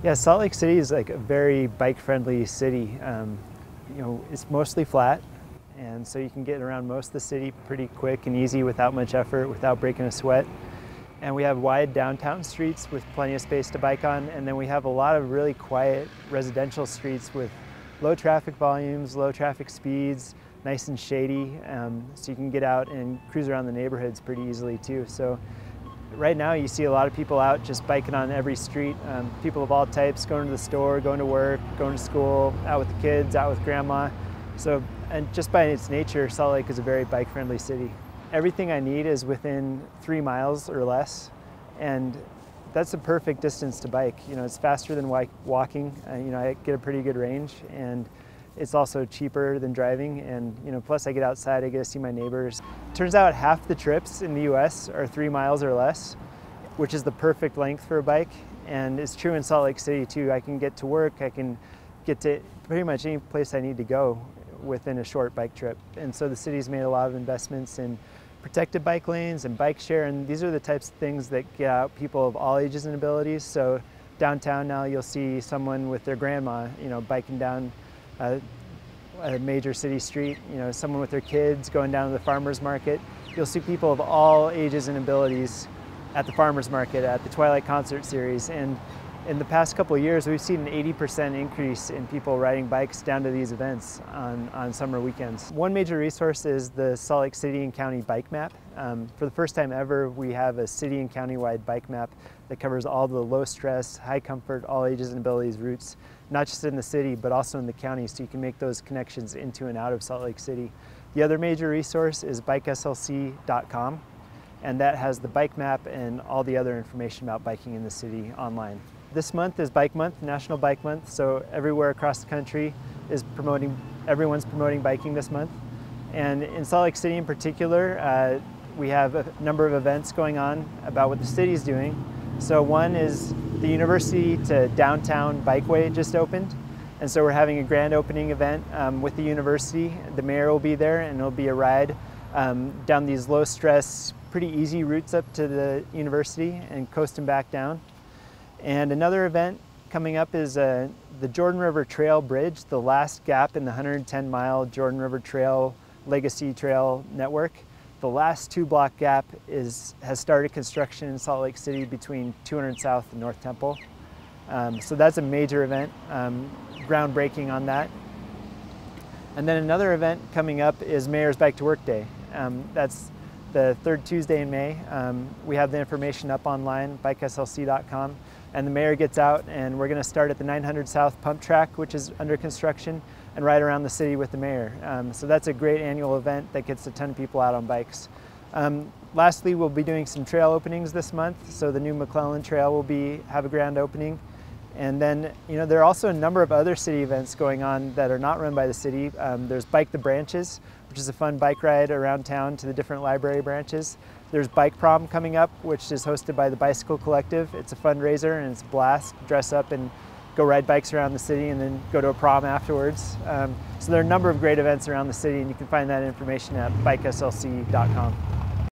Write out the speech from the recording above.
Yeah, Salt Lake City is like a very bike-friendly city. It's mostly flat, and so you can get around most of the city pretty quick and easy without much effort, without breaking a sweat. And we have wide downtown streets with plenty of space to bike on, and then we have a lot of really quiet residential streets with low traffic volumes, low traffic speeds, nice and shady, so you can get out and cruise around the neighborhoods pretty easily too. So right now you see a lot of people out just biking on every street, people of all types, going to the store, going to work, going to school, out with the kids, out with grandma. So, and just by its nature, Salt Lake is a very bike-friendly city. Everything I need is within 3 miles or less, and that's a perfect distance to bike. It's faster than walking. I get a pretty good range, and it's also cheaper than driving, and plus I get outside, I get to see my neighbors. Turns out half the trips in the US are 3 miles or less, which is the perfect length for a bike, and it's true in Salt Lake City too. I can get to work, I can get to pretty much any place I need to go within a short bike trip. And so the city's made a lot of investments in protected bike lanes and bike share, and these are the types of things that get out people of all ages and abilities. So downtown now you'll see someone with their grandma, biking down a major city street, someone with their kids going down to the farmer's market. You'll see people of all ages and abilities at the farmer's market, at the Twilight Concert Series. And in the past couple of years, we've seen an 80% increase in people riding bikes down to these events on summer weekends. One major resource is the Salt Lake City and County Bike Map. For the first time ever, we have a city and county-wide bike map that covers all the low-stress, high-comfort, all ages and abilities routes, not just in the city, but also in the county, so you can make those connections into and out of Salt Lake City. The other major resource is bikeslc.com, and that has the bike map and all the other information about biking in the city online. This month is Bike Month, National Bike Month, so everywhere across the country everyone's promoting biking this month. And in Salt Lake City in particular, we have a number of events going on about what the city's doing. So one is the University to Downtown Bikeway just opened, and so we're having a grand opening event with the university. The mayor will be there, and it'll be a ride down these low-stress, pretty easy routes up to the university and coasting back down. And another event coming up is the Jordan River Trail Bridge, the last gap in the 110-mile Jordan River Trail Legacy Trail network. The last 2-block gap has started construction in Salt Lake City between 200 South and North Temple. So that's a major event, groundbreaking on that. And then another event coming up is Mayor's Bike to Work Day. That's the third Tuesday in May. We have the information up online, bikeslc.com. And the mayor gets out, and we're going to start at the 900 South pump track, which is under construction, and ride around the city with the mayor. So that's a great annual event that gets a ton of people out on bikes. Lastly, we'll be doing some trail openings this month. So the new McClellan Trail will have a grand opening. And then, there are also a number of other city events going on that are not run by the city. There's Bike the Branches, which is a fun bike ride around town to the different library branches. There's Bike Prom coming up, which is hosted by the Bicycle Collective. It's a fundraiser and it's a blast. Dress up and go ride bikes around the city and then go to a prom afterwards. So there are a number of great events around the city, and you can find that information at bikeslc.com.